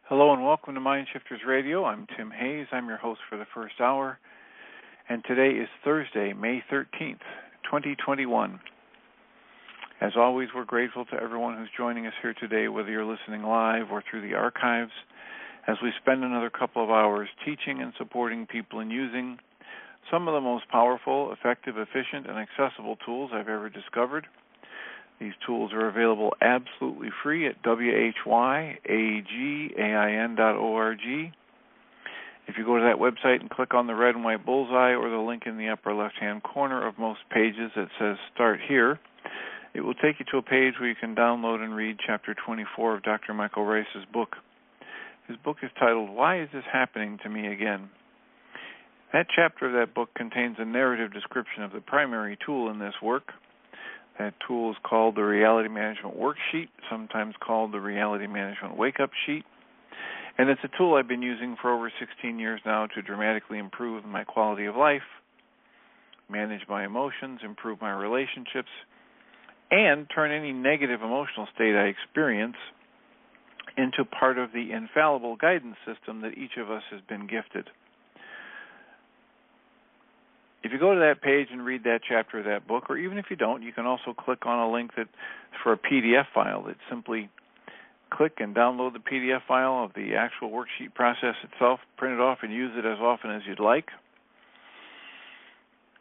Hello and welcome to Mindshifters Radio. I'm Tim Hayes. I'm your host for the first hour. And today is Thursday, May 13th, 2021. As always, we're grateful to everyone who's joining us here today, whether you're listening live or through the archives, as we spend another couple of hours teaching and supporting people in using some of the most powerful, effective, efficient, and accessible tools I've ever discovered. These tools are available absolutely free at whyagain.org. If you go to that website and click on the red and white bullseye or the link in the upper left-hand corner of most pages that says Start Here, it will take you to a page where you can download and read Chapter 24 of Dr. Michael Rice's book. His book is titled, Why Is This Happening to Me Again? That chapter of that book contains a narrative description of the primary tool in this work. That tool is called the Reality Management Worksheet, sometimes called the Reality Management Wake-Up Sheet. And it's a tool I've been using for over 16 years now to dramatically improve my quality of life, manage my emotions, improve my relationships, and turn any negative emotional state I experience into part of the infallible guidance system that each of us has been gifted. If you go to that page and read that chapter of that book, or even if you don't, you can also click on a link that's for a PDF file that simply click and download the PDF file of the actual worksheet process itself, print it off, and use it as often as you'd like.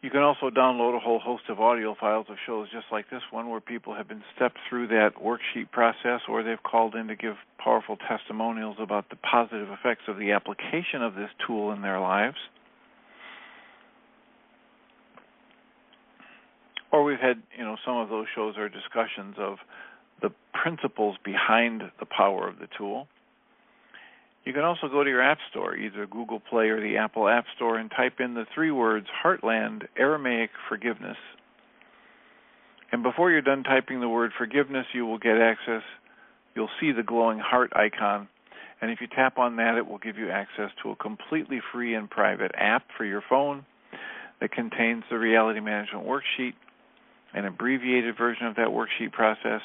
You can also download a whole host of audio files of shows just like this one where people have been stepped through that worksheet process, or they've called in to give powerful testimonials about the positive effects of the application of this tool in their lives. Or we've had, some of those shows are discussions of the principles behind the power of the tool. You can also go to your app store, either Google Play or the Apple App Store, and type in the three words, Heartland Aramaic Forgiveness. And before you're done typing the word forgiveness, you will get access. You'll see the glowing heart icon. And if you tap on that, it will give you access to a completely free and private app for your phone that contains the Reality Management Worksheet, an abbreviated version of that worksheet process,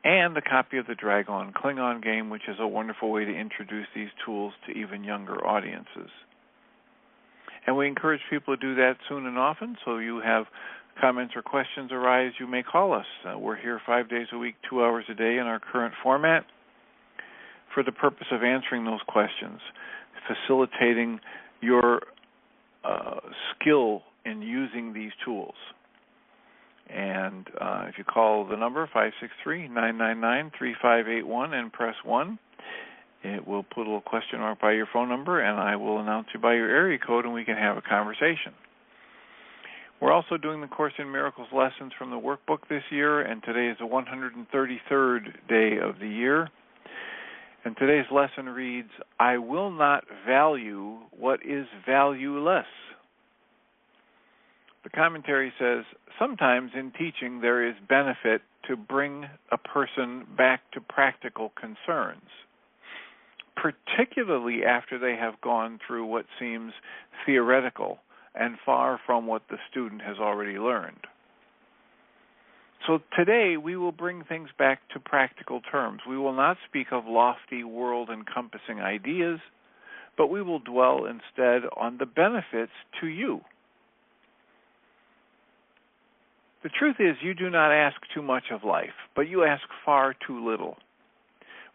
and a copy of the Dragon Klingon game, which is a wonderful way to introduce these tools to even younger audiences. And we encourage people to do that soon and often, so you have comments or questions arise, you may call us. We're here 5 days a week, 2 hours a day in our current format for the purpose of answering those questions, facilitating your skill in using these tools. And if you call the number 563-999-3581 and press 1, it will put a little question mark by your phone number, and I will announce you by your area code, and we can have a conversation. We're also doing the Course in Miracles lessons from the workbook this year, and today is the 133rd day of the year. And today's lesson reads, I will not value what is valueless. The commentary says, sometimes in teaching there is benefit to bring a person back to practical concerns, particularly after they have gone through what seems theoretical and far from what the student has already learned. So today we will bring things back to practical terms. We will not speak of lofty world-encompassing ideas, but we will dwell instead on the benefits to you. The truth is, you do not ask too much of life, but you ask far too little.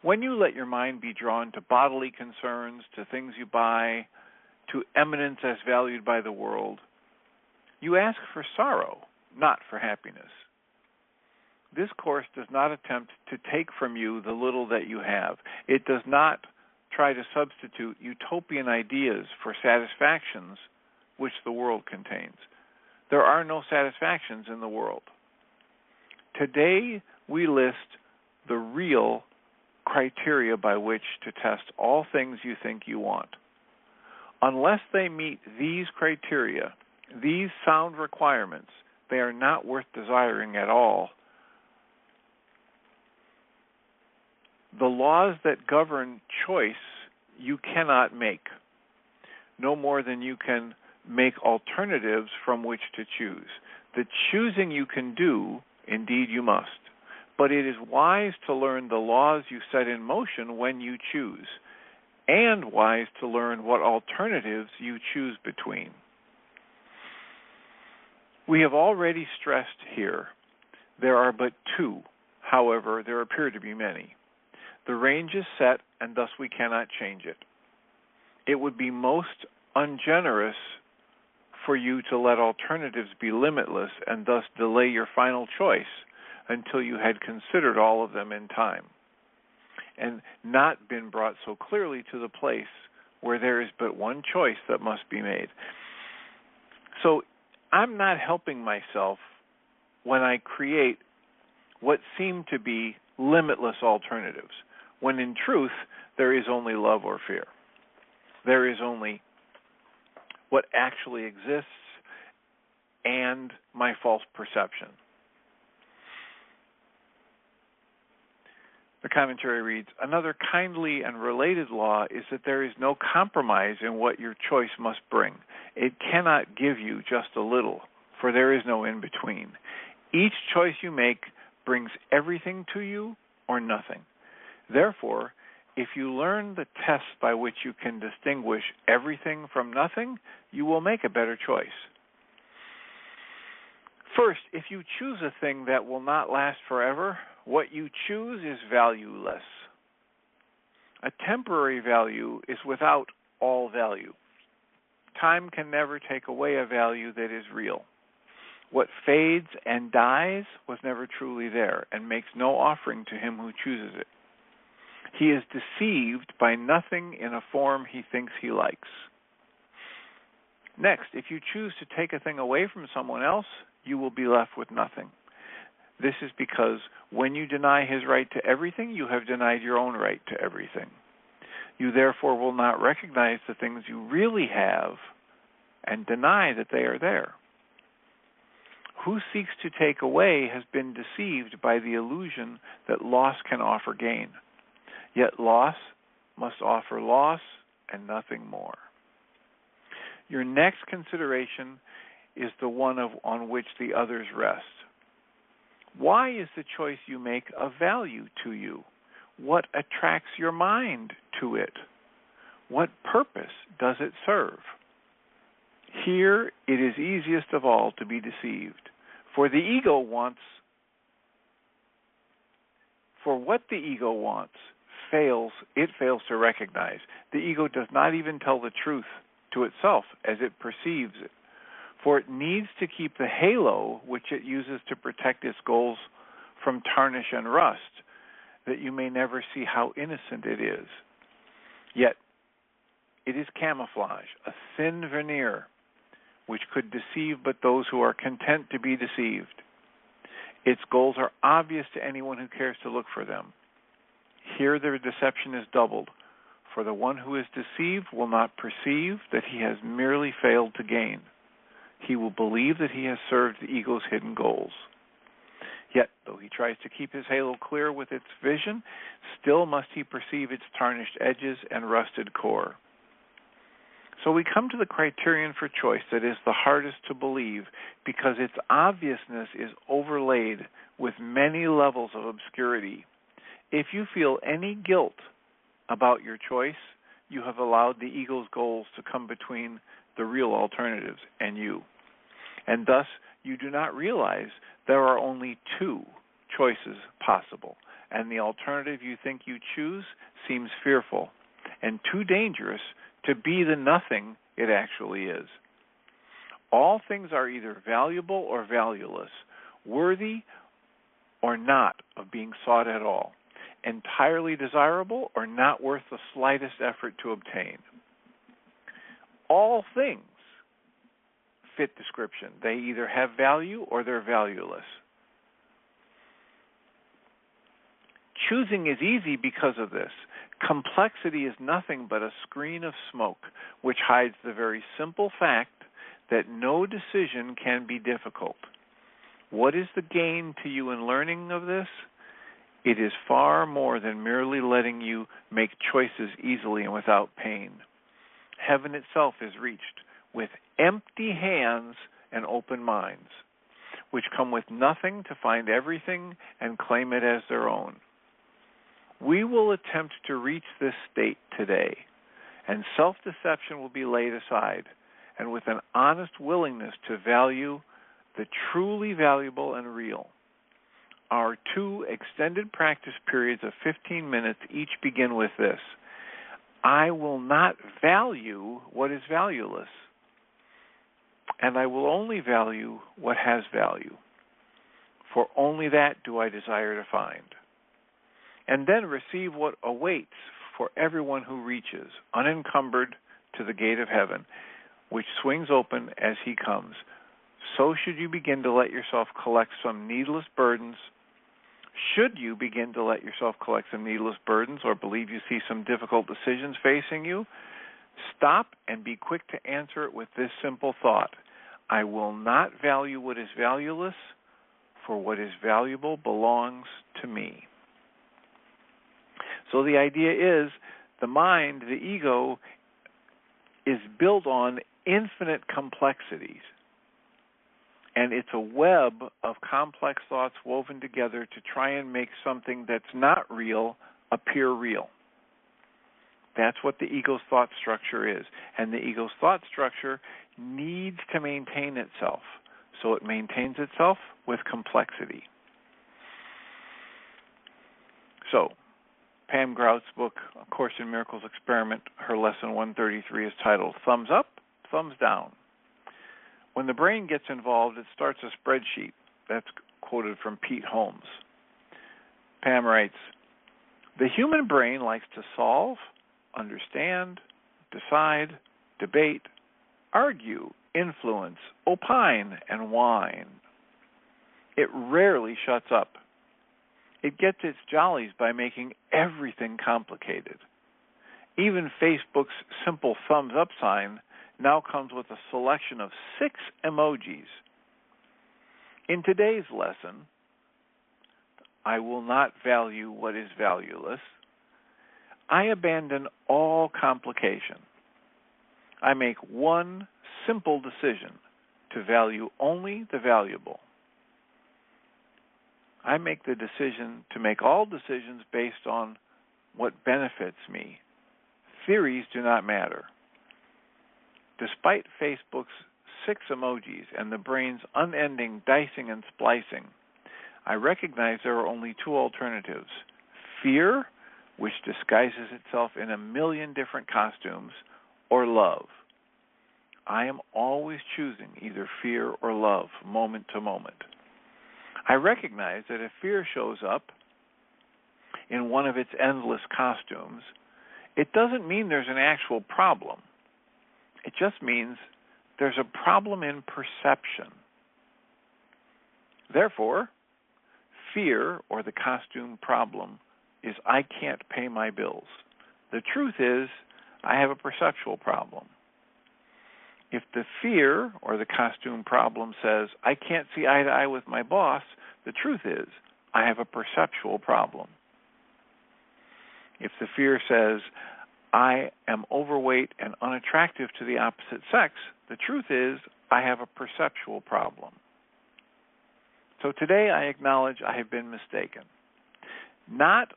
When you let your mind be drawn to bodily concerns, to things you buy, to eminence as valued by the world, you ask for sorrow, not for happiness. This course does not attempt to take from you the little that you have. It does not try to substitute utopian ideas for satisfactions which the world contains. There are no satisfactions in the world. Today, we list the real criteria by which to test all things you think you want. Unless they meet these criteria, these sound requirements, they are not worth desiring at all. The laws that govern choice you cannot make, no more than you can make alternatives from which to choose. The choosing you can do, indeed you must, but it is wise to learn the laws you set in motion when you choose, and wise to learn what alternatives you choose between. We have already stressed here there are but two, however, there appear to be many. The range is set, and thus we cannot change it. It would be most ungenerous for you to let alternatives be limitless and thus delay your final choice until you had considered all of them in time and not been brought so clearly to the place where there is but one choice that must be made. So I'm not helping myself when I create what seem to be limitless alternatives, when in truth there is only love or fear. There is only what actually exists and my false perception. The commentary reads, another kindly and related law is that there is no compromise in what your choice must bring. It cannot give you just a little, for there is no in-between. Each choice you make brings everything to you or nothing. Therefore, if you learn the test by which you can distinguish everything from nothing, you will make a better choice. First, if you choose a thing that will not last forever, what you choose is valueless. A temporary value is without all value. Time can never take away a value that is real. What fades and dies was never truly there and makes no offering to him who chooses it. He is deceived by nothing in a form he thinks he likes. Next, if you choose to take a thing away from someone else, you will be left with nothing. This is because when you deny his right to everything, you have denied your own right to everything. You therefore will not recognize the things you really have and deny that they are there. Who seeks to take away has been deceived by the illusion that loss can offer gain. Yet loss must offer loss and nothing more. Your next consideration is the one on which the others rest. Why is the choice you make of value to you? What attracts your mind to it? What purpose does it serve? Here it is easiest of all to be deceived, for what the ego wants it fails to recognize. The ego does not even tell the truth to itself as it perceives it, for it needs to keep the halo which it uses to protect its goals from tarnish and rust, that you may never see how innocent it is. Yet it is camouflage, a thin veneer, which could deceive but those who are content to be deceived. Its goals are obvious to anyone who cares to look for them. Here the deception is doubled, for the one who is deceived will not perceive that he has merely failed to gain. He will believe that he has served the ego's hidden goals. Yet, though he tries to keep his halo clear with its vision, still must he perceive its tarnished edges and rusted core. So we come to the criterion for choice that is the hardest to believe because its obviousness is overlaid with many levels of obscurity. If you feel any guilt about your choice, you have allowed the ego's goals to come between the real alternatives and you. And thus, you do not realize there are only two choices possible, and the alternative you think you choose seems fearful and too dangerous to be the nothing it actually is. All things are either valuable or valueless, worthy or not of being sought at all, entirely desirable or not worth the slightest effort to obtain. All things fit description. They either have value or they're valueless. Choosing is easy because of this. Complexity is nothing but a screen of smoke which hides the very simple fact that no decision can be difficult. What is the gain to you in learning of this? It is far more than merely letting you make choices easily and without pain. Heaven itself is reached with empty hands and open minds, which come with nothing to find everything and claim it as their own. We will attempt to reach this state today, and self-deception will be laid aside, and with an honest willingness to value the truly valuable and real. Our 2 extended practice periods of 15 minutes each begin with this: I will not value what is valueless, and I will only value what has value, for only that do I desire to find. And then receive what awaits for everyone who reaches, unencumbered, to the gate of heaven, which swings open as he comes. So should you begin to let yourself collect some needless burdens, or believe you see some difficult decisions facing you, stop and be quick to answer it with this simple thought: I will not value what is valueless, for what is valuable belongs to me. So the idea is, the mind, the ego, is built on infinite complexities. And it's a web of complex thoughts woven together to try and make something that's not real appear real. That's what the ego's thought structure is. And the ego's thought structure needs to maintain itself. So it maintains itself with complexity. So, Pam Grout's book, A Course in Miracles Experiment, her lesson 133 is titled Thumbs Up, Thumbs Down. When the brain gets involved, it starts a spreadsheet. That's quoted from Pete Holmes. Pam writes, the human brain likes to solve, understand, decide, debate, argue, influence, opine, and whine. It rarely shuts up. It gets its jollies by making everything complicated. Even Facebook's simple thumbs up sign now comes with a selection of 6 emojis. In today's lesson, I will not value what is valueless. I abandon all complication. I make one simple decision to value only the valuable. I make the decision to make all decisions based on what benefits me. Theories do not matter. Despite Facebook's 6 emojis and the brain's unending dicing and splicing, I recognize there are only 2 alternatives: fear, which disguises itself in a million different costumes, or love. I am always choosing either fear or love, moment to moment. I recognize that if fear shows up in one of its endless costumes, it doesn't mean there's an actual problem. It just means there's a problem in perception. Therefore, fear, or the costume problem, is I can't pay my bills. The truth is, I have a perceptual problem. If the fear, or the costume problem, says, I can't see eye to eye with my boss, the truth is, I have a perceptual problem. If the fear says, I am overweight and unattractive to the opposite sex, the truth is, I have a perceptual problem. So today I acknowledge I have been mistaken. Not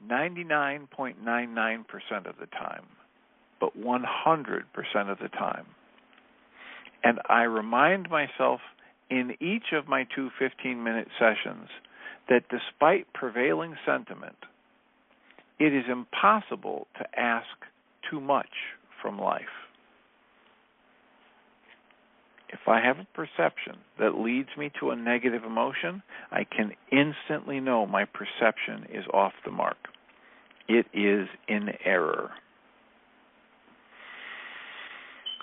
99.99% of the time, but 100% of the time. And I remind myself in each of my 2 15-minute sessions that despite prevailing sentiment, it is impossible to ask too much from life. If I have a perception that leads me to a negative emotion, I can instantly know my perception is off the mark. It is in error.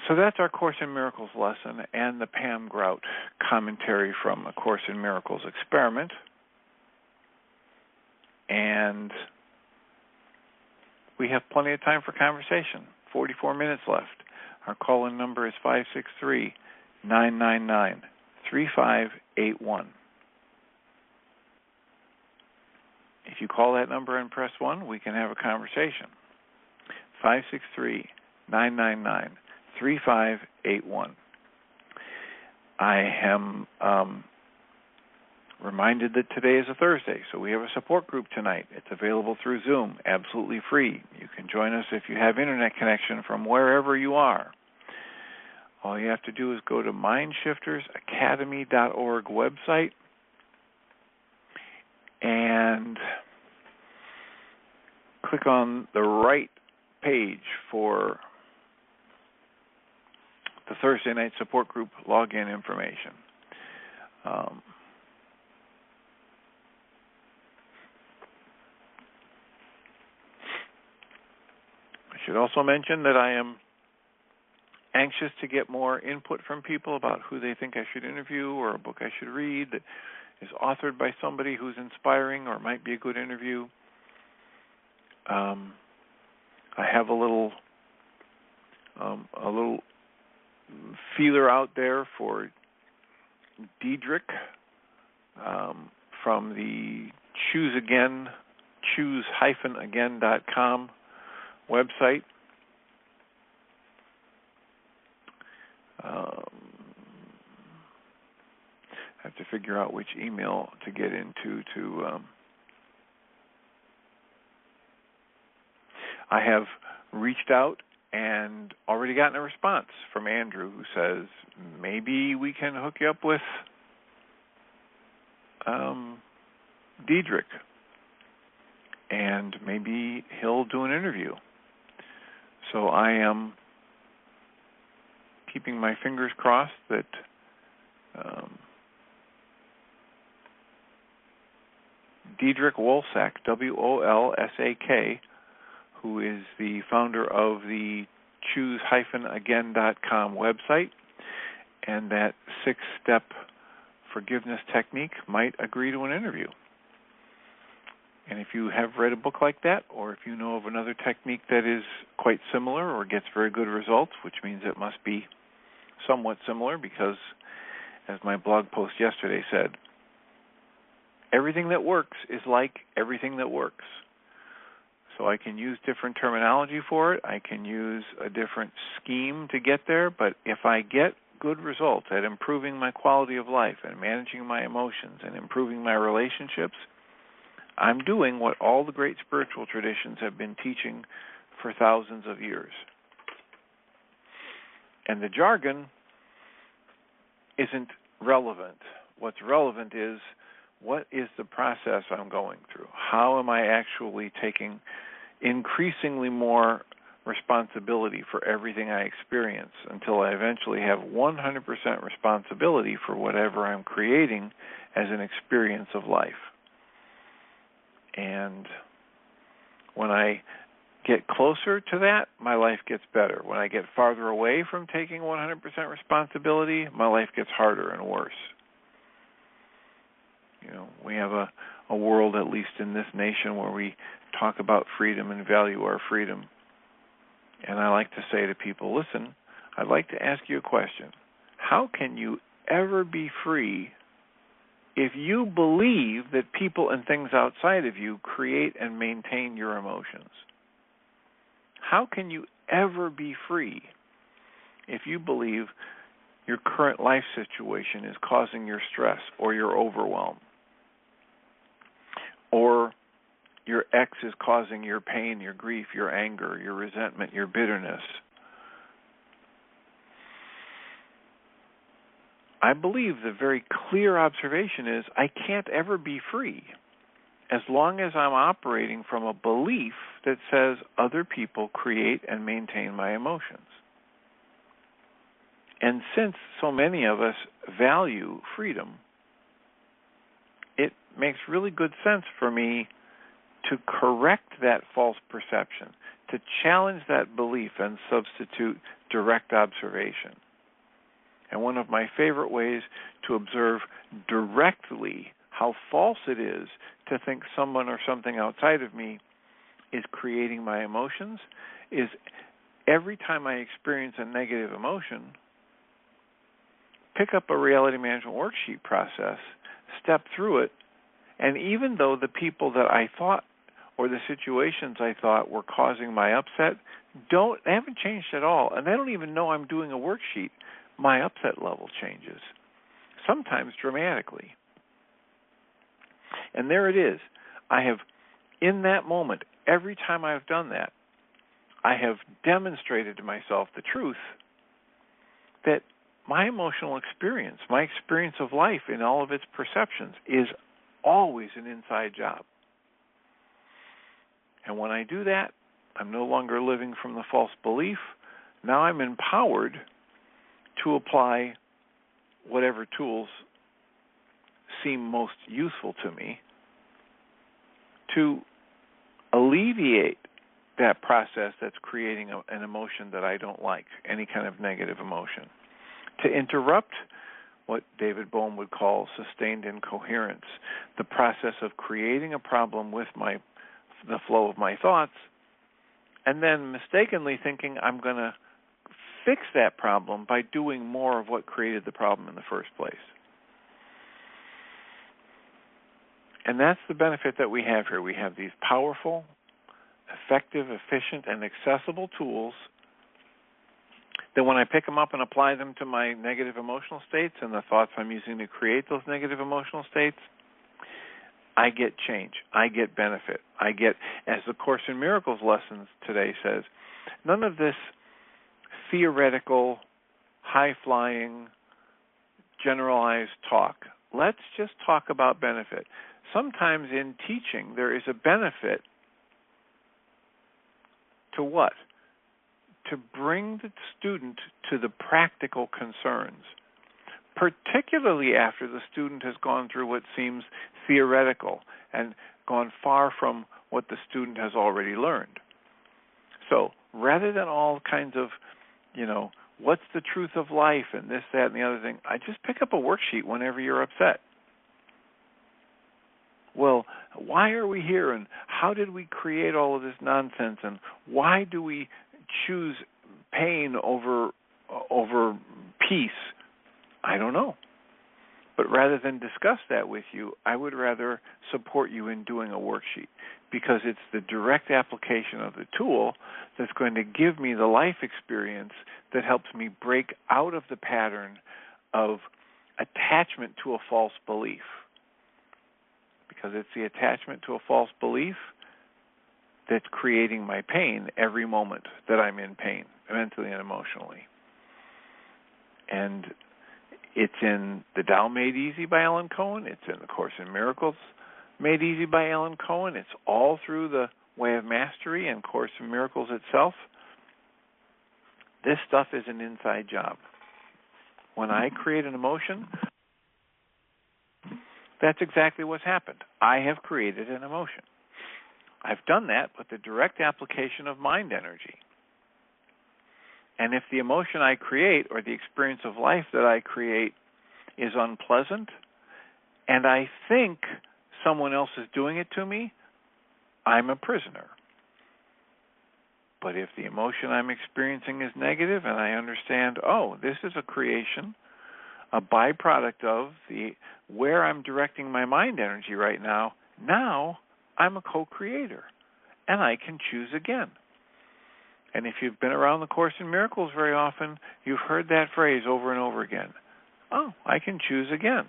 So that's our Course in Miracles lesson and the Pam Grout commentary from A Course in Miracles experiment. And we have plenty of time for conversation. 44 minutes left. Our call-in number is 563-999-3581. If you call that number and press 1, we can have a conversation. 563-999-3581. I am reminded that today is a Thursday, so we have a support group tonight. It's available through Zoom, absolutely free. You can join us if you have internet connection from wherever you are. All you have to do is go to mindshiftersacademy.org website and click on the right page for the Thursday night support group login information. I should also mention that I am anxious to get more input from people about who they think I should interview or a book I should read that is authored by somebody who's inspiring or might be a good interview. I have a little feeler out there for Diedrich from the choose-again.com website. I have to figure out which email to get into to. I have reached out and already gotten a response from Andrew who says maybe we can hook you up with Diedrich, and maybe he'll do an interview. So I am keeping my fingers crossed that Diedrich Wolsak, Wolsak, who is the founder of the choose-again.com website and that 6-step forgiveness technique, might agree to an interview. And if you have read a book like that, or if you know of another technique that is quite similar or gets very good results, which means it must be somewhat similar because, as my blog post yesterday said, everything that works is like everything that works. So I can use different terminology for it. I can use a different scheme to get there. But if I get good results at improving my quality of life and managing my emotions and improving my relationships, I'm doing what all the great spiritual traditions have been teaching for thousands of years. And the jargon isn't relevant. What's relevant is, what is the process I'm going through? How am I actually taking increasingly more responsibility for everything I experience until I eventually have 100% responsibility for whatever I'm creating as an experience of life? And when I get closer to that, my life gets better. When I get farther away from taking 100% responsibility, my life gets harder and worse. You know, we have a world, at least in this nation, where we talk about freedom and value our freedom. And I like to say to people, listen, I'd like to ask you a question. How can you ever be free if you believe that people and things outside of you create and maintain your emotions? How can you ever be free if you believe your current life situation is causing your stress or your overwhelm, or your ex is causing your pain, your grief, your anger, your resentment, your bitterness? I believe the very clear observation is I can't ever be free as long as I'm operating from a belief that says other people create and maintain my emotions. And since so many of us value freedom, it makes really good sense for me to correct that false perception, to challenge that belief and substitute direct observation. And one of my favorite ways to observe directly how false it is to think someone or something outside of me is creating my emotions is every time I experience a negative emotion, pick up a reality management worksheet process, step through it, and even though the people that I thought or the situations I thought were causing my upset they haven't changed at all, and they don't even know I'm doing a worksheet, my upset level changes, sometimes dramatically. And there it is. I have, in that moment, every time I've done that, I have demonstrated to myself the truth that my emotional experience, my experience of life in all of its perceptions, is always an inside job. And when I do that, I'm no longer living from the false belief. Now I'm empowered to apply whatever tools seem most useful to me to alleviate that process that's creating an emotion that I don't like, any kind of negative emotion. To interrupt what David Bohm would call sustained incoherence, the process of creating a problem with the flow of my thoughts, and then mistakenly thinking I'm going to fix that problem by doing more of what created the problem in the first place. And that's the benefit that we have here. We have these powerful, effective, efficient, and accessible tools that when I pick them up and apply them to my negative emotional states and the thoughts I'm using to create those negative emotional states, I get change. I get benefit. I get, as the Course in Miracles lessons today says, none of this theoretical, high-flying, generalized talk. Let's just talk about benefit. Sometimes in teaching, there is a benefit to what? To bring the student to the practical concerns, particularly after the student has gone through what seems theoretical and gone far from what the student has already learned. So rather than all kinds of, what's the truth of life and this, that, and the other thing, I just pick up a worksheet whenever you're upset. Well, why are we here, and how did we create all of this nonsense, and why do we choose pain over peace? I don't know. But rather than discuss that with you, I would rather support you in doing a worksheet, because it's the direct application of the tool that's going to give me the life experience that helps me break out of the pattern of attachment to a false belief. Because it's the attachment to a false belief that's creating my pain every moment that I'm in pain, mentally and emotionally. And it's in The Tao Made Easy by Alan Cohen. It's in The Course in Miracles Made Easy by Alan Cohen. It's all through the Way of Mastery and Course in Miracles itself. This stuff is an inside job. When I create an emotion, that's exactly what's happened. I have created an emotion. I've done that with the direct application of mind energy. And if the emotion I create or the experience of life that I create is unpleasant, and I think someone else is doing it to me, I'm a prisoner. But if the emotion I'm experiencing is negative and I understand, this is a creation, a byproduct of where I'm directing my mind energy right now, now I'm a co-creator, and I can choose again. And if you've been around the Course in Miracles very often, you've heard that phrase over and over again. I can choose again.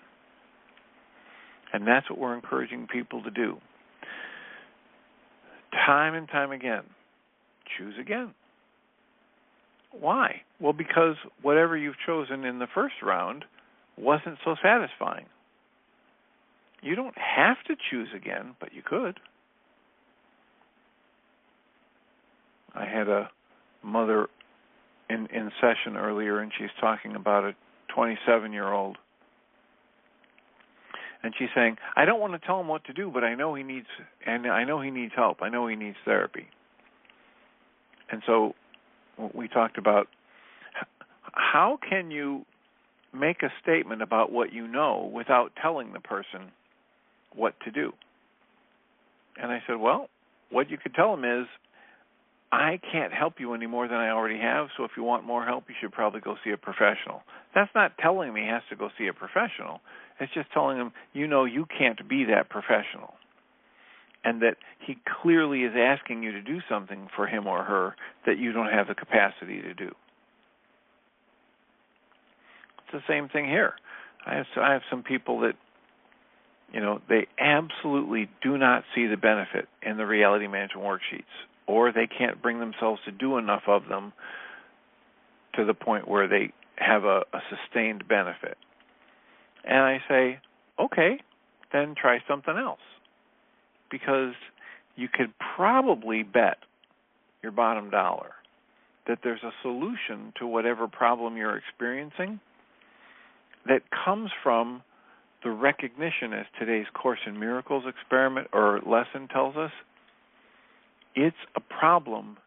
And that's what we're encouraging people to do. Time and time again, choose again. Why? Well, because whatever you've chosen in the first round wasn't so satisfying. You don't have to choose again, but you could. I had a mother in session earlier, and she's talking about a 27-year-old. And she's saying, I don't want to tell him what to do, but I know he needs help. I know he needs therapy. And so we talked about how can you make a statement about what you know without telling the person what to do. And I said, well, what you could tell him is, I can't help you any more than I already have, so if you want more help, you should probably go see a professional. That's not telling him he has to go see a professional. It's just telling him, you can't be that professional. And that he clearly is asking you to do something for him or her that you don't have the capacity to do. It's the same thing here. I have some people that, They absolutely do not see the benefit in the reality management worksheets, or they can't bring themselves to do enough of them to the point where they have a sustained benefit. And I say, okay, then try something else. Because you could probably bet your bottom dollar that there's a solution to whatever problem you're experiencing that comes from the recognition, as today's Course in Miracles experiment or lesson tells us, it's a problem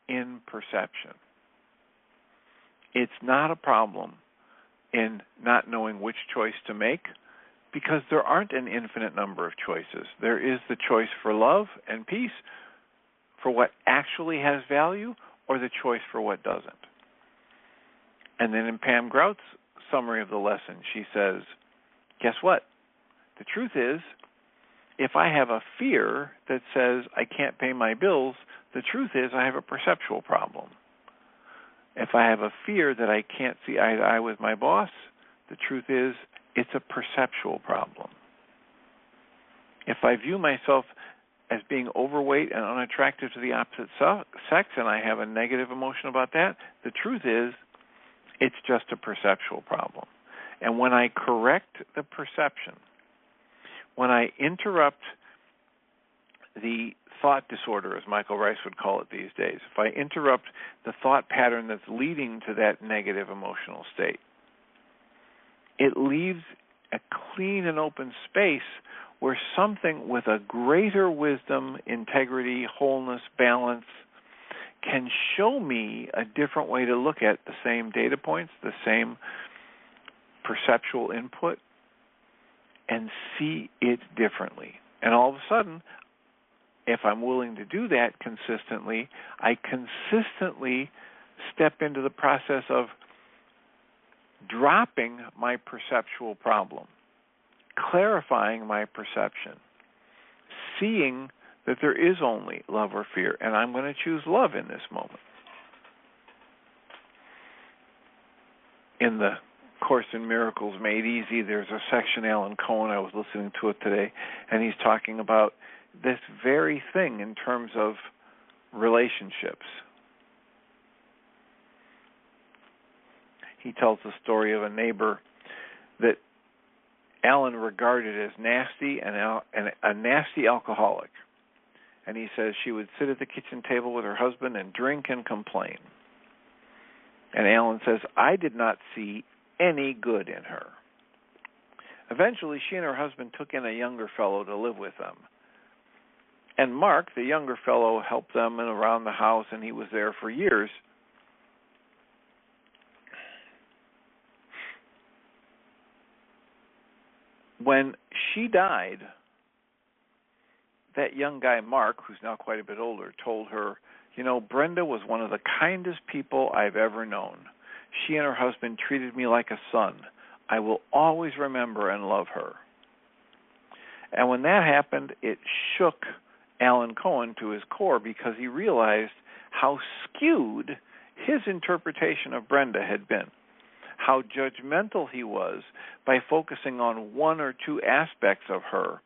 in perception. It's not a problem in not knowing which choice to make, because there aren't an infinite number of choices. There is the choice for love and peace, for what actually has value, or the choice for what doesn't. And then in Pam Grout's summary of the lesson, she says, guess what? The truth is, if I have a fear that says I can't pay my bills, the truth is I have a perceptual problem. If I have a fear that I can't see eye to eye with my boss, the truth is it's a perceptual problem. If I view myself as being overweight and unattractive to the opposite sex and I have a negative emotion about that, the truth is it's just a perceptual problem. And when I correct the perception, when I interrupt the thought disorder, as Michael Rice would call it these days, if I interrupt the thought pattern that's leading to that negative emotional state, it leaves a clean and open space where something with a greater wisdom, integrity, wholeness, balance can show me a different way to look at the same data points, the same perceptual input, and see it differently. And all of a sudden, if I'm willing to do that consistently, I consistently step into the process of dropping my perceptual problem, clarifying my perception, seeing that there is only love or fear, and I'm going to choose love in this moment. In the Course in Miracles Made Easy, there's a section, Alan Cohen, I was listening to it today, and he's talking about this very thing in terms of relationships. He tells the story of a neighbor that Alan regarded as nasty and a nasty alcoholic. And he says she would sit at the kitchen table with her husband and drink and complain. And Alan says, I did not see any good in her. Eventually, she and her husband took in a younger fellow to live with them. And Mark, the younger fellow, helped them and around the house, and he was there for years. When she died, that young guy, Mark, who's now quite a bit older, told her, Brenda was one of the kindest people I've ever known. She and her husband treated me like a son. I will always remember and love her. And when that happened, it shook Alan Cohen to his core, because he realized how skewed his interpretation of Brenda had been, how judgmental he was by focusing on one or two aspects of her.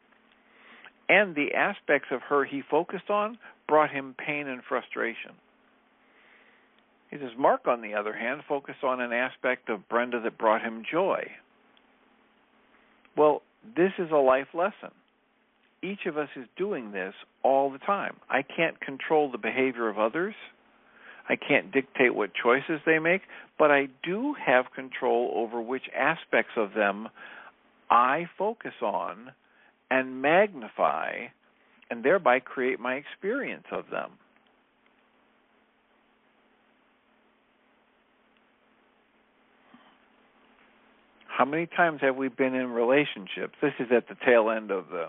And the aspects of her he focused on brought him pain and frustration. He says, Mark, on the other hand, focused on an aspect of Brenda that brought him joy. Well, this is a life lesson. Each of us is doing this all the time. I can't control the behavior of others. I can't dictate what choices they make, but I do have control over which aspects of them I focus on and magnify, and thereby create my experience of them. How many times have we been in relationships? This is at the tail end of the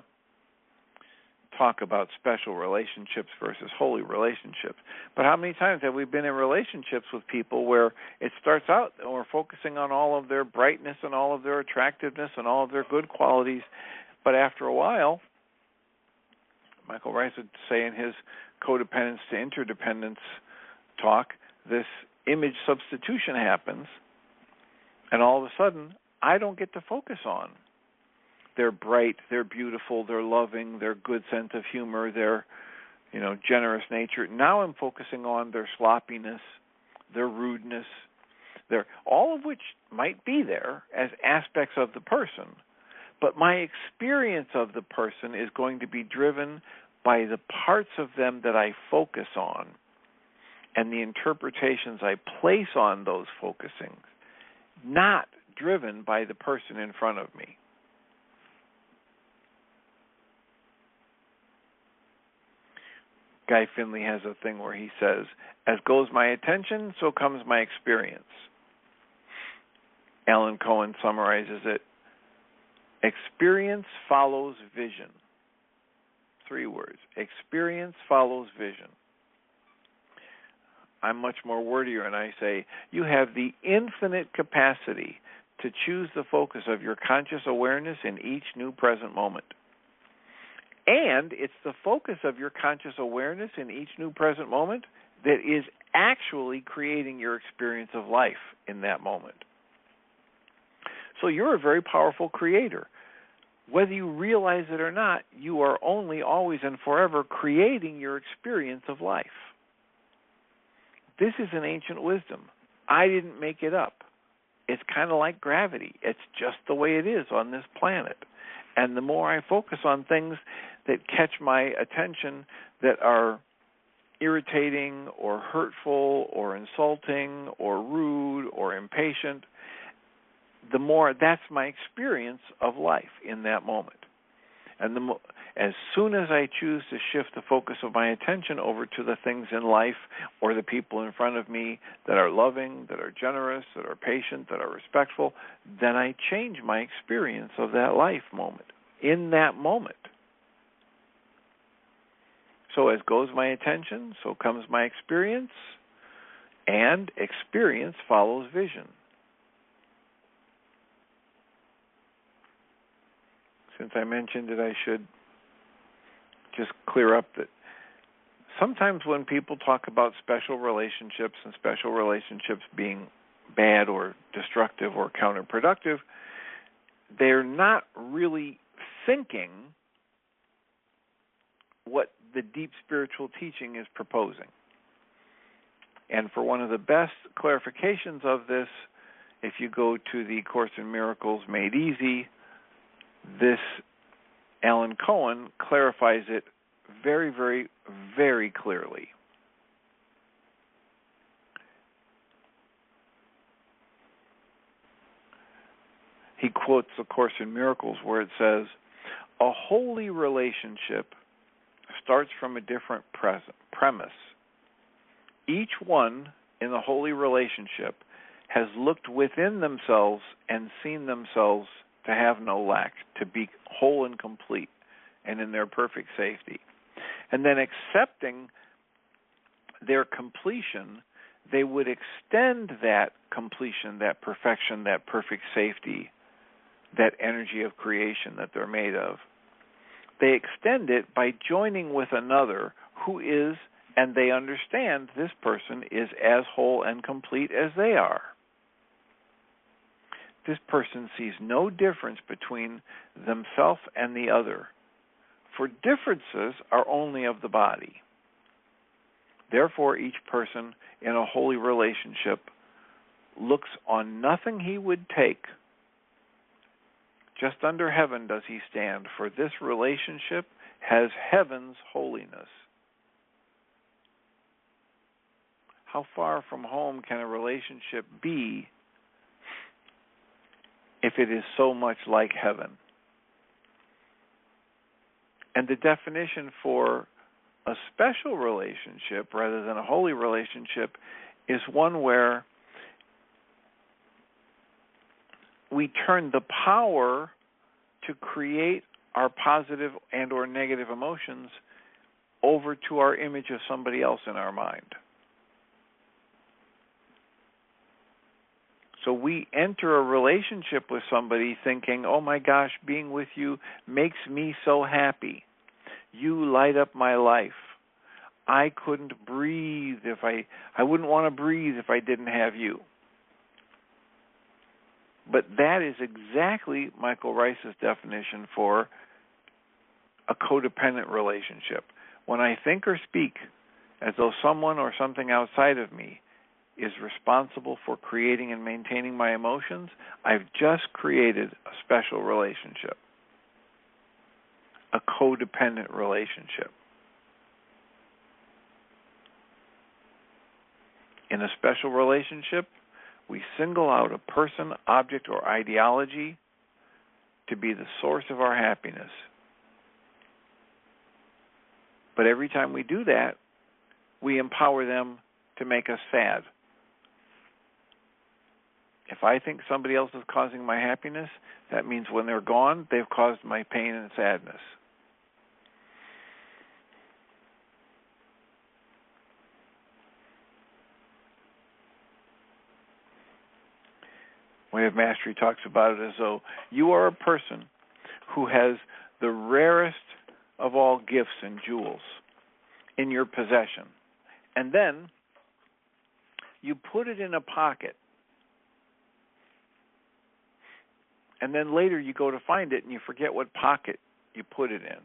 talk about special relationships versus holy relationships. But how many times have we been in relationships with people where it starts out and we're focusing on all of their brightness and all of their attractiveness and all of their good qualities, but after a while, Michael Rice would say in his codependence to interdependence talk, this image substitution happens, and all of a sudden, I don't get to focus on their bright, their beautiful, their loving, their good sense of humor, their generous nature. Now I'm focusing on their sloppiness, their rudeness, all of which might be there as aspects of the person, but my experience of the person is going to be driven by the parts of them that I focus on and the interpretations I place on those focusings, not driven by the person in front of me. Guy Finley has a thing where he says, as goes my attention, so comes my experience. Alan Cohen summarizes it, experience follows vision. 3 words, experience follows vision. I'm much more wordier, and I say, you have the infinite capacity to choose the focus of your conscious awareness in each new present moment. And it's the focus of your conscious awareness in each new present moment that is actually creating your experience of life in that moment. So you're a very powerful creator. Whether you realize it or not, you are only, always, and forever creating your experience of life. This is an ancient wisdom. I didn't make it up. It's kind of like gravity. It's just the way it is on this planet. And the more I focus on things that catch my attention that are irritating or hurtful or insulting or rude or impatient, the more that's my experience of life in that moment. And as soon as I choose to shift the focus of my attention over to the things in life or the people in front of me that are loving, that are generous, that are patient, that are respectful, then I change my experience of that life moment, in that moment. So as goes my attention, so comes my experience, and experience follows vision. Since I mentioned it, I should just clear up that sometimes when people talk about special relationships and special relationships being bad or destructive or counterproductive, they're not really thinking what the deep spiritual teaching is proposing. And for one of the best clarifications of this, if you go to the Course in Miracles Made Easy, this Alan Cohen clarifies it very, very, very clearly. He quotes the Course in Miracles where it says, a holy relationship starts from a different premise. Each one in the holy relationship has looked within themselves and seen themselves to have no lack, to be whole and complete and in their perfect safety. And then accepting their completion, they would extend that completion, that perfection, that perfect safety, that energy of creation that they're made of. They extend it by joining with another who is, and they understand this person is as whole and complete as they are. This person sees no difference between themselves and the other, for differences are only of the body. Therefore, each person in a holy relationship looks on nothing he would take. Just under heaven does he stand, for this relationship has heaven's holiness. How far from home can a relationship be if it is so much like heaven? And the definition for a special relationship rather than a holy relationship is one where we turn the power to create our positive and or negative emotions over to our image of somebody else in our mind. So we enter a relationship with somebody thinking, oh my gosh, being with you makes me so happy. You light up my life. I couldn't breathe I wouldn't want to breathe if I didn't have you. But that is exactly Michael Rice's definition for a codependent relationship. When I think or speak as though someone or something outside of me is responsible for creating and maintaining my emotions, I've just created a special relationship, a codependent relationship. In a special relationship, we single out a person, object, or ideology to be the source of our happiness. But every time we do that, we empower them to make us sad. If I think somebody else is causing my happiness, that means when they're gone, they've caused my pain and sadness. Way of Mastery talks about it as though you are a person who has the rarest of all gifts and jewels in your possession. And then you put it in a pocket. And then later you go to find it and you forget what pocket you put it in.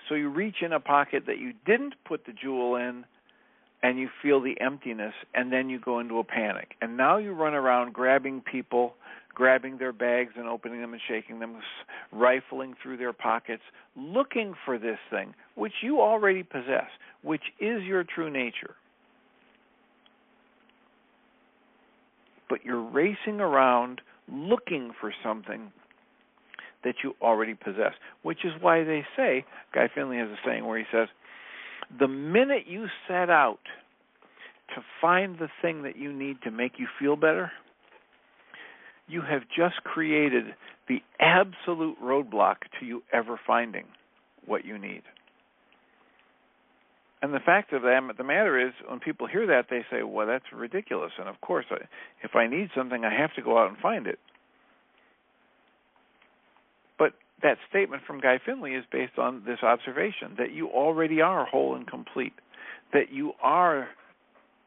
So you reach in a pocket that you didn't put the jewel in, and you feel the emptiness, and then you go into a panic. And now you run around grabbing people, grabbing their bags and opening them and shaking them, rifling through their pockets, looking for this thing, which you already possess, which is your true nature. But you're racing around looking for something that you already possess, which is why they say, Guy Finley has a saying where he says, the minute you set out to find the thing that you need to make you feel better, you have just created the absolute roadblock to you ever finding what you need. And the fact of the matter is, when people hear that, they say, well, that's ridiculous. And of course, if I need something, I have to go out and find it. But that statement from Guy Finley is based on this observation, that you already are whole and complete, that you are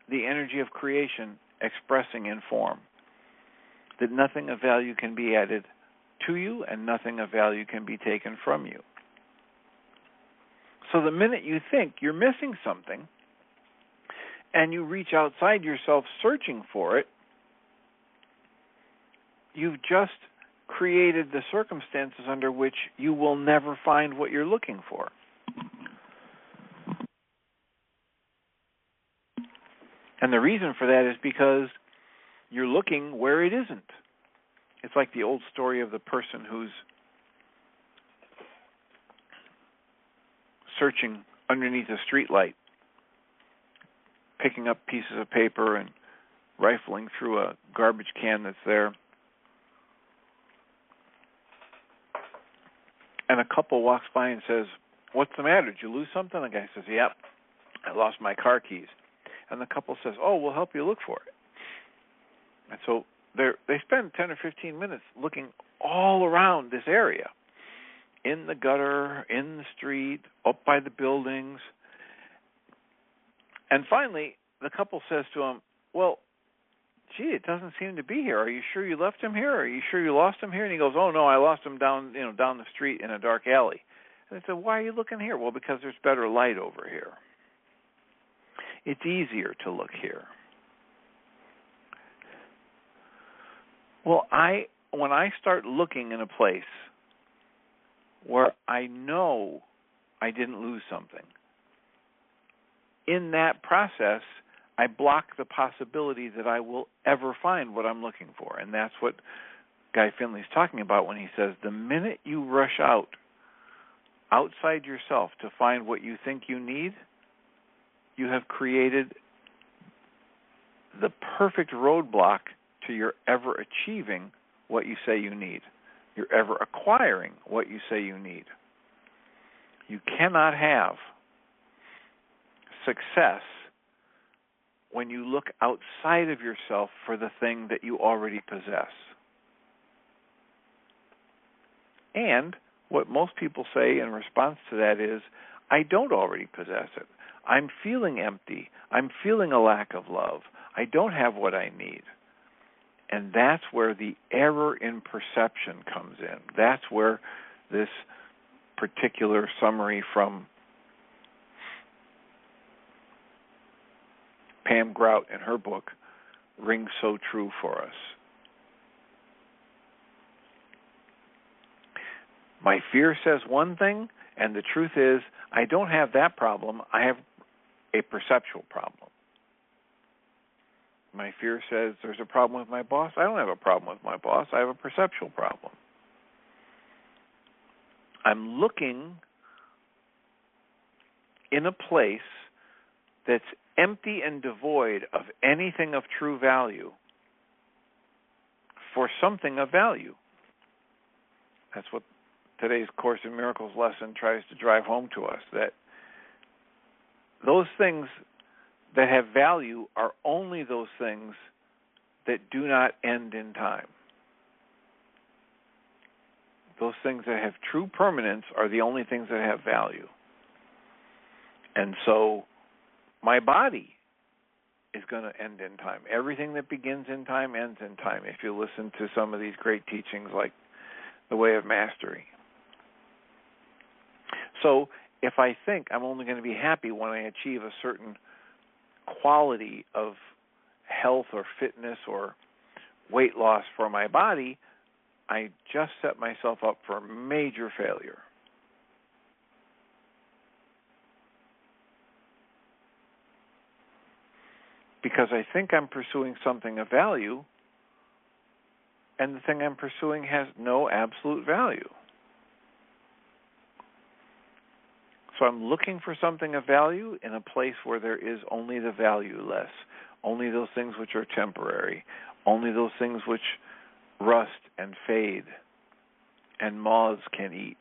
the energy of creation expressing in form, that nothing of value can be added to you and nothing of value can be taken from you. So the minute you think you're missing something and you reach outside yourself searching for it, you've just created the circumstances under which you will never find what you're looking for. And the reason for that is because you're looking where it isn't. It's like the old story of the person who's searching underneath a street light, picking up pieces of paper and rifling through a garbage can that's there. And a couple walks by and says, what's the matter? Did you lose something? The guy says, yep, I lost my car keys. And the couple says, oh, we'll help you look for it. And so they spend 10 or 15 minutes looking all around this area, in the gutter, in the street, up by the buildings. And finally, the couple says to him, well, gee, it doesn't seem to be here. Are you sure you left him here? Are you sure you lost him here? And he goes, oh, no, I lost him down the street in a dark alley. And they said, why are you looking here? Well, because there's better light over here. It's easier to look here. Well, when I start looking in a place where I know I didn't lose something, in that process, I block the possibility that I will ever find what I'm looking for. And that's what Guy Finley's talking about when he says, the minute you rush outside yourself to find what you think you need, you have created the perfect roadblock to your ever achieving what you say you need. You're ever acquiring what you say you need. You cannot have success when you look outside of yourself for the thing that you already possess. And what most people say in response to that is, I don't already possess it. I'm feeling empty. I'm feeling a lack of love. I don't have what I need. And that's where the error in perception comes in. That's where this particular summary from Pam Grout in her book rings so true for us. My fear says one thing, and the truth is, I don't have that problem. I have a perceptual problem. My fear says there's a problem with my boss. I don't have a problem with my boss. I have a perceptual problem. I'm looking in a place that's empty and devoid of anything of true value for something of value. That's what today's Course in Miracles lesson tries to drive home to us, that those things that have value are only those things that do not end in time. Those things that have true permanence are the only things that have value. And so my body is going to end in time. Everything that begins in time ends in time, if you listen to some of these great teachings like The Way of Mastery. So if I think I'm only going to be happy when I achieve a certain quality of health or fitness or weight loss for my body, I just set myself up for major failure. Because I think I'm pursuing something of value, and the thing I'm pursuing has no absolute value. So I'm looking for something of value in a place where there is only the valueless, only those things which are temporary, only those things which rust and fade and moths can eat.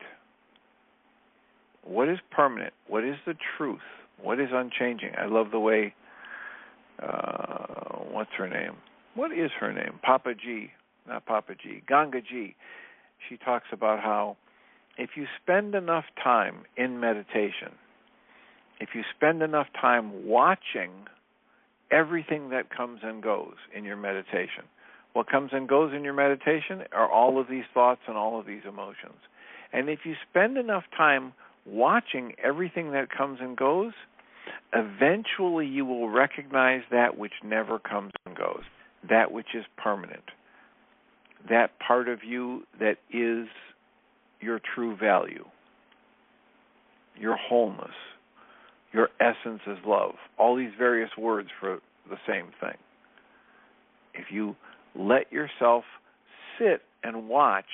What is permanent? What is the truth? What is unchanging? I love the way, what's her name? What is her name? Ganga Ji. She talks about how if you spend enough time in meditation, if you spend enough time watching everything that comes and goes in your meditation, what comes and goes in your meditation are all of these thoughts and all of these emotions. And if you spend enough time watching everything that comes and goes, eventually you will recognize that which never comes and goes, that which is permanent, that part of you that is your true value, your wholeness, your essence is love, all these various words for the same thing. If you let yourself sit and watch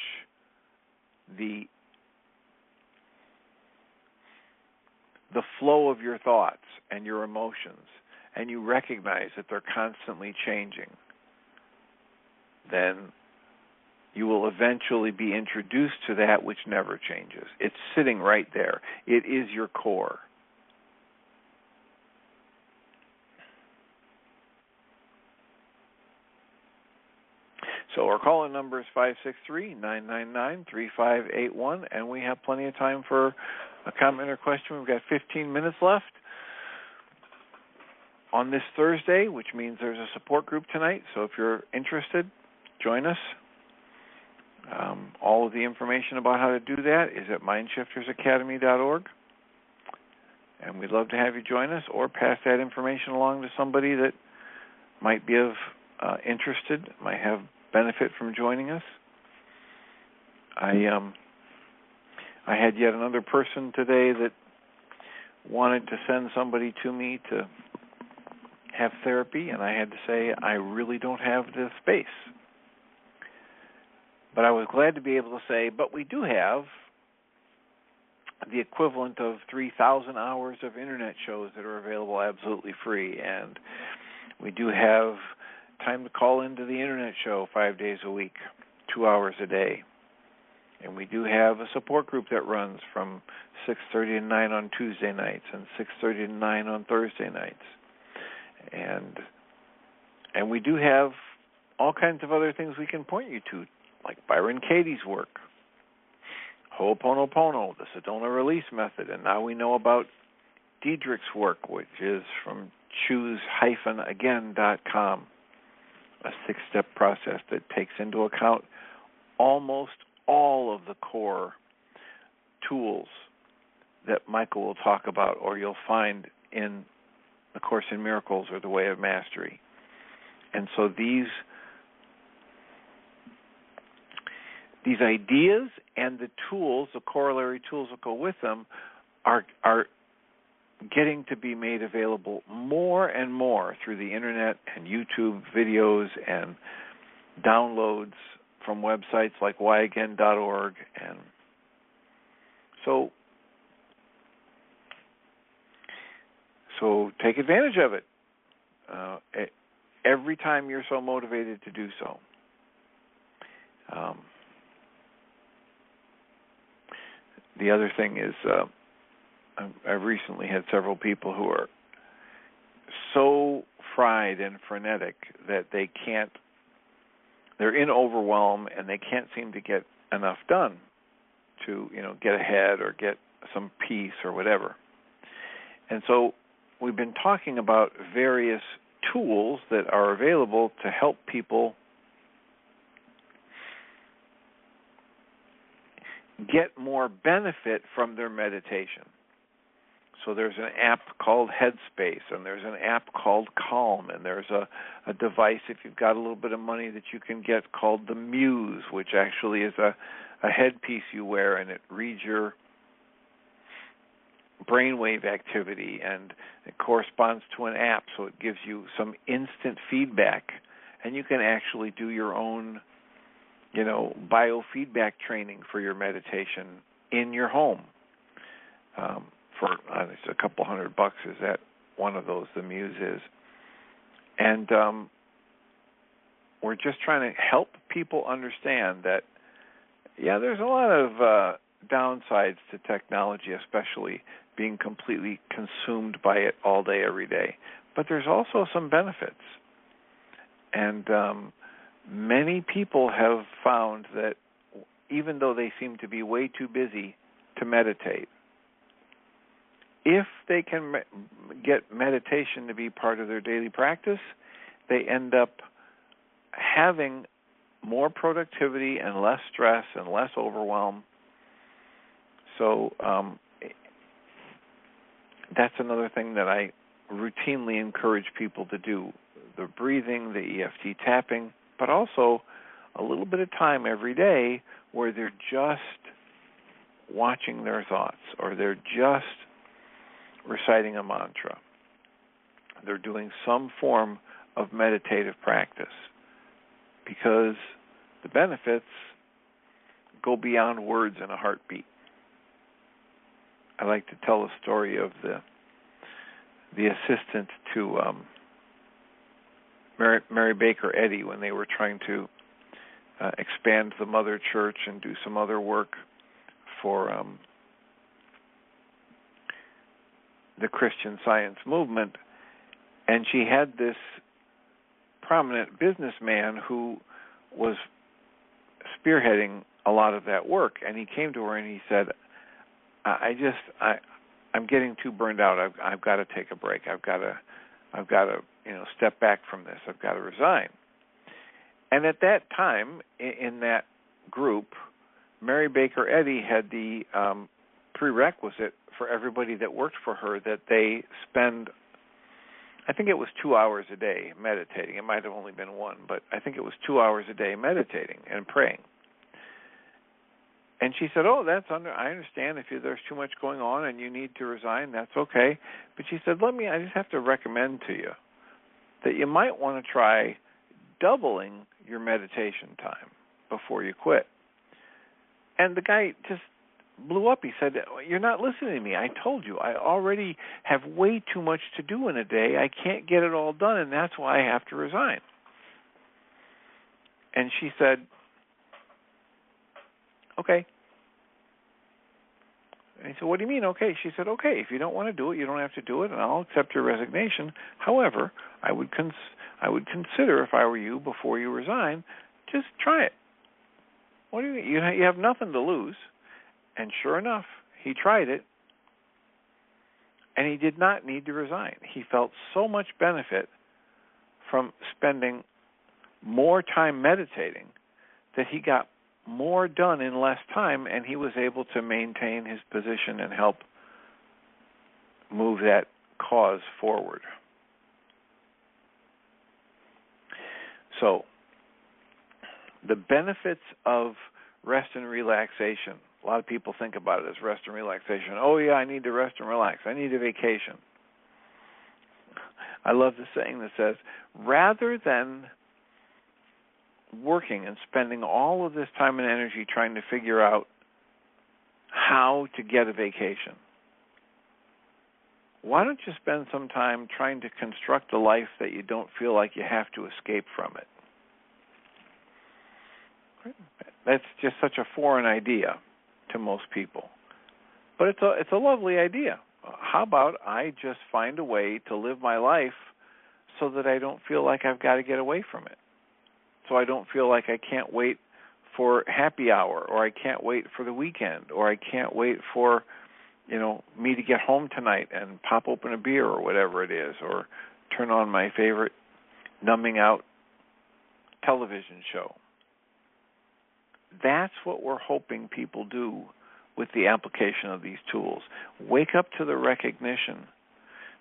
the flow of your thoughts and your emotions, and you recognize that they're constantly changing, then you will eventually be introduced to that which never changes. It's sitting right there. It is your core. So our call-in number is 563-999-3581, and we have plenty of time for a comment or question. We've got 15 minutes left on this Thursday, which means there's a support group tonight. So if you're interested, join us. All of the information about how to do that is at mindshiftersacademy.org. And we'd love to have you join us or pass that information along to somebody that might be interested, might have benefit from joining us. I had yet another person today that wanted to send somebody to me to have therapy, and I had to say I really don't have the space. But I was glad to be able to say, but we do have the equivalent of 3,000 hours of internet shows that are available absolutely free, and we do have time to call into the internet show 5 days a week, 2 hours a day. And we do have a support group that runs from 6:30 to 9 on Tuesday nights and 6:30 to 9 on Thursday nights. And we do have all kinds of other things we can point you to, like Byron Katie's work, Ho'oponopono, the Sedona Release Method, and now we know about Diedrich's work, which is from choose-again.com. a 6-step process that takes into account almost all of the core tools that Michael will talk about or you'll find in the Course in Miracles or the Way of Mastery. And so these ideas and the tools, the corollary tools that go with them, are getting to be made available more and more through the internet and YouTube videos and downloads from websites like whyagain.org. And so take advantage of it every time you're so motivated to do so. The other thing is I've recently had several people who are so fried and frenetic that they're in overwhelm and they can't seem to get enough done to, get ahead or get some peace or whatever. And so we've been talking about various tools that are available to help people get more benefit from their meditation. So there's an app called Headspace, and there's an app called Calm, and there's a device, if you've got a little bit of money, that you can get called the Muse, which actually is a headpiece you wear, and it reads your brainwave activity, and it corresponds to an app, so it gives you some instant feedback, and you can actually do your own biofeedback training for your meditation in your home. For it's a couple $100 is that one of those, the Muse is. And we're just trying to help people understand that, there's a lot of downsides to technology, especially being completely consumed by it all day, every day. But there's also some benefits. And many people have found that even though they seem to be way too busy to meditate, if they can get meditation to be part of their daily practice, they end up having more productivity and less stress and less overwhelm. So that's another thing that I routinely encourage people to do, the breathing, the EFT tapping, but also a little bit of time every day where they're just watching their thoughts or they're just reciting a mantra. They're doing some form of meditative practice because the benefits go beyond words in a heartbeat. I like to tell a story of the assistant to Mary Baker Eddy when they were trying to expand the Mother Church and do some other work for the Christian Science movement. And she had this prominent businessman who was spearheading a lot of that work. And he came to her and he said, I'm getting too burned out. I've got to take a break. I've got to step back from this. I've got to resign. And at that time, in that group, Mary Baker Eddy had the prerequisite for everybody that worked for her that they spend, I think it was 2 hours a day meditating. It might have only been one, but I think it was 2 hours a day meditating and praying. And she said, I understand if there's too much going on and you need to resign, that's okay. But she said, I just have to recommend to you that you might want to try doubling your meditation time before you quit. And the guy just blew up. He said, you're not listening to me. I told you, I already have way too much to do in a day. I can't get it all done, and that's why I have to resign. And she said, okay. And he said, what do you mean, okay? She said, okay, if you don't want to do it, you don't have to do it, and I'll accept your resignation. However, I would consider, if I were you, before you resign, just try it. What do you mean? You have nothing to lose. And sure enough, he tried it, and he did not need to resign. He felt so much benefit from spending more time meditating that he got more done in less time, and he was able to maintain his position and help move that cause forward. So, the benefits of rest and relaxation. A lot of people think about it as rest and relaxation. Oh yeah, I need to rest and relax. I need a vacation. I love the saying that says, rather than working and spending all of this time and energy trying to figure out how to get a vacation, why don't you spend some time trying to construct a life that you don't feel like you have to escape from it? That's just such a foreign idea to most people. But it's a lovely idea. How about I just find a way to live my life so that I don't feel like I've got to get away from it? So I don't feel like I can't wait for happy hour, or I can't wait for the weekend, or I can't wait for, me to get home tonight and pop open a beer or whatever it is, or turn on my favorite numbing out television show. That's what we're hoping people do with the application of these tools. Wake up to the recognition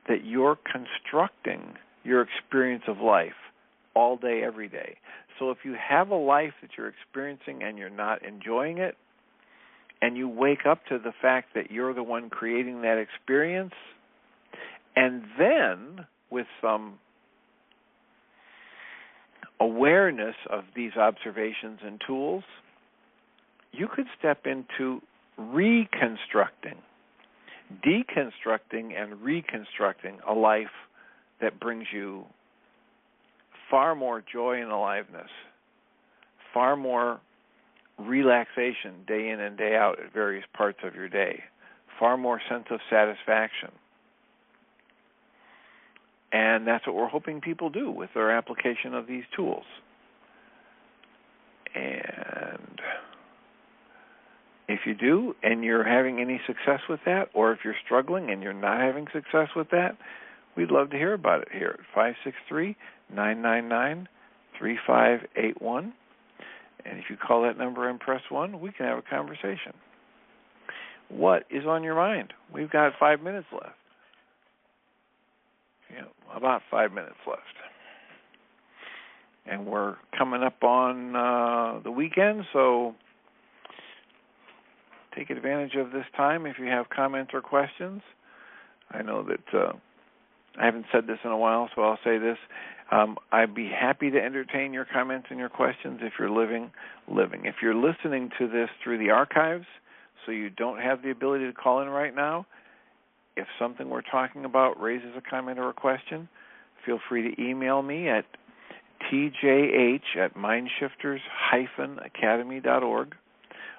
that you're constructing your experience of life all day, every day. So if you have a life that you're experiencing and you're not enjoying it, and you wake up to the fact that you're the one creating that experience, and then with some awareness of these observations and tools, you could step into reconstructing, deconstructing and reconstructing a life that brings you far more joy and aliveness, far more relaxation day in and day out at various parts of your day, far more sense of satisfaction. And that's what we're hoping people do with their application of these tools. And if you do, and you're having any success with that, or if you're struggling and you're not having success with that, we'd love to hear about it here at 563-999-3581. And if you call that number and press 1, we can have a conversation. What is on your mind? We've got 5 minutes left. About 5 minutes left. And we're coming up on the weekend, so take advantage of this time if you have comments or questions. I know that I haven't said this in a while, so I'll say this. I'd be happy to entertain your comments and your questions if you're living. If you're listening to this through the archives, so you don't have the ability to call in right now, if something we're talking about raises a comment or a question, feel free to email me at tjh@mindshifters-academy.org,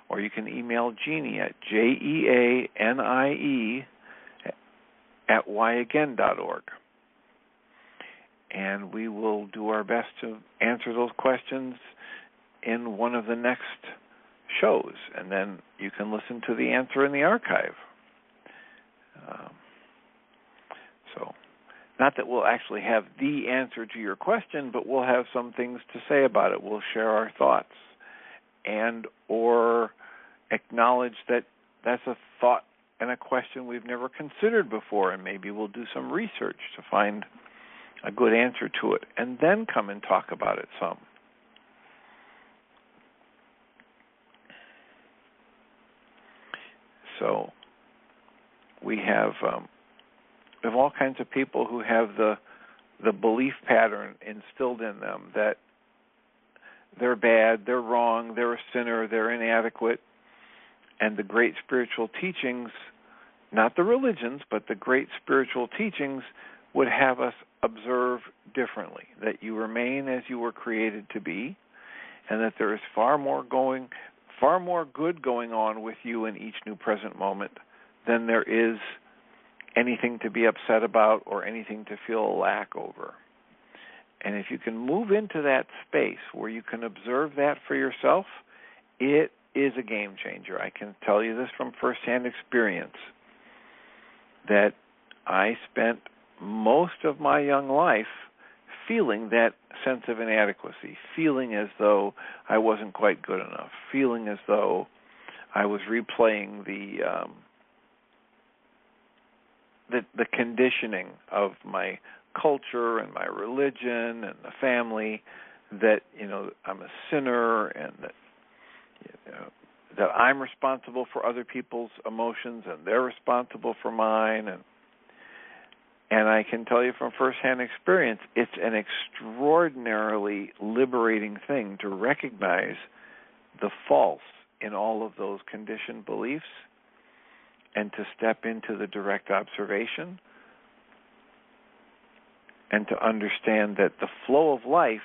or you can email Jeannie at jeanie@yagain.org. And we will do our best to answer those questions in one of the next shows, and then you can listen to the answer in the archive. So, not that we'll actually have the answer to your question, but we'll have some things to say about it. We'll share our thoughts and or acknowledge that that's a thought and a question we've never considered before, and maybe we'll do some research to find a good answer to it, and then come and talk about it some. So we have all kinds of people who have the belief pattern instilled in them that they're bad, they're wrong, they're a sinner, they're inadequate, and the great spiritual teachings, not the religions, but the great spiritual teachings would have us observe differently, that you remain as you were created to be, and that there is far more good going on with you in each new present moment than there is anything to be upset about or anything to feel a lack over. And if you can move into that space where you can observe that for yourself, it is a game changer. I can tell you this from firsthand experience, that I spent most of my young life feeling that sense of inadequacy, feeling as though I wasn't quite good enough, feeling as though I was replaying the conditioning of my culture and my religion and the family, that I'm a sinner, and that I'm responsible for other people's emotions and they're responsible for mine. And I can tell you from firsthand experience, it's an extraordinarily liberating thing to recognize the false in all of those conditioned beliefs and to step into the direct observation and to understand that the flow of life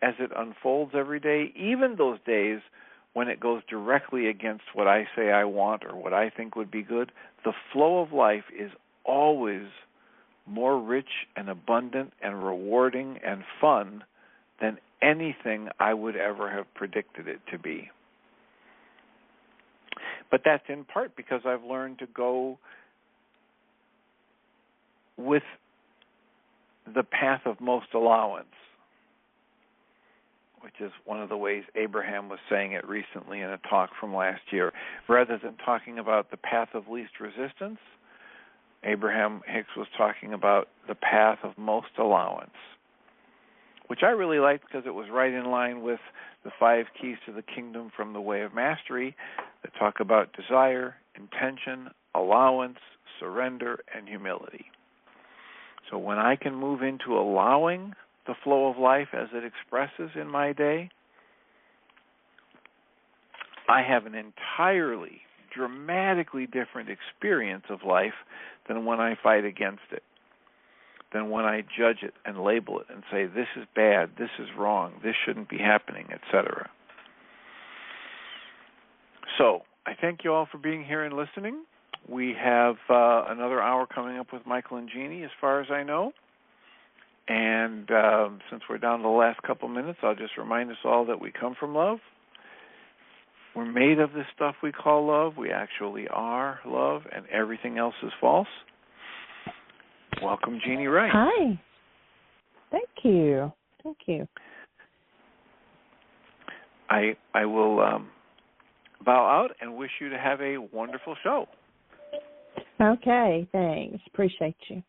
as it unfolds every day, even those days when it goes directly against what I say I want or what I think would be good, the flow of life is always more rich and abundant and rewarding and fun than anything I would ever have predicted it to be. But that's in part because I've learned to go with the path of most allowance, which is one of the ways Abraham was saying it recently in a talk from last year. Rather than talking about the path of least resistance, Abraham Hicks was talking about the path of most allowance, which I really liked because it was right in line with the 5 keys to the kingdom from the Way of Mastery that talk about desire, intention, allowance, surrender, and humility. So when I can move into allowing the flow of life as it expresses in my day, I have an entirely, dramatically different experience of life than when I fight against it, than when I judge it and label it and say, this is bad, this is wrong, this shouldn't be happening, etc. So I thank you all for being here and listening. We have another hour coming up with Michael and Jeannie, as far as I know. And since we're down to the last couple minutes, I'll just remind us all that we come from love. We're made of this stuff we call love. We actually are love, and everything else is false. Welcome, Jeannie Wright. Hi. Thank you. Thank you. I will bow out and wish you to have a wonderful show. Okay, thanks. Appreciate you.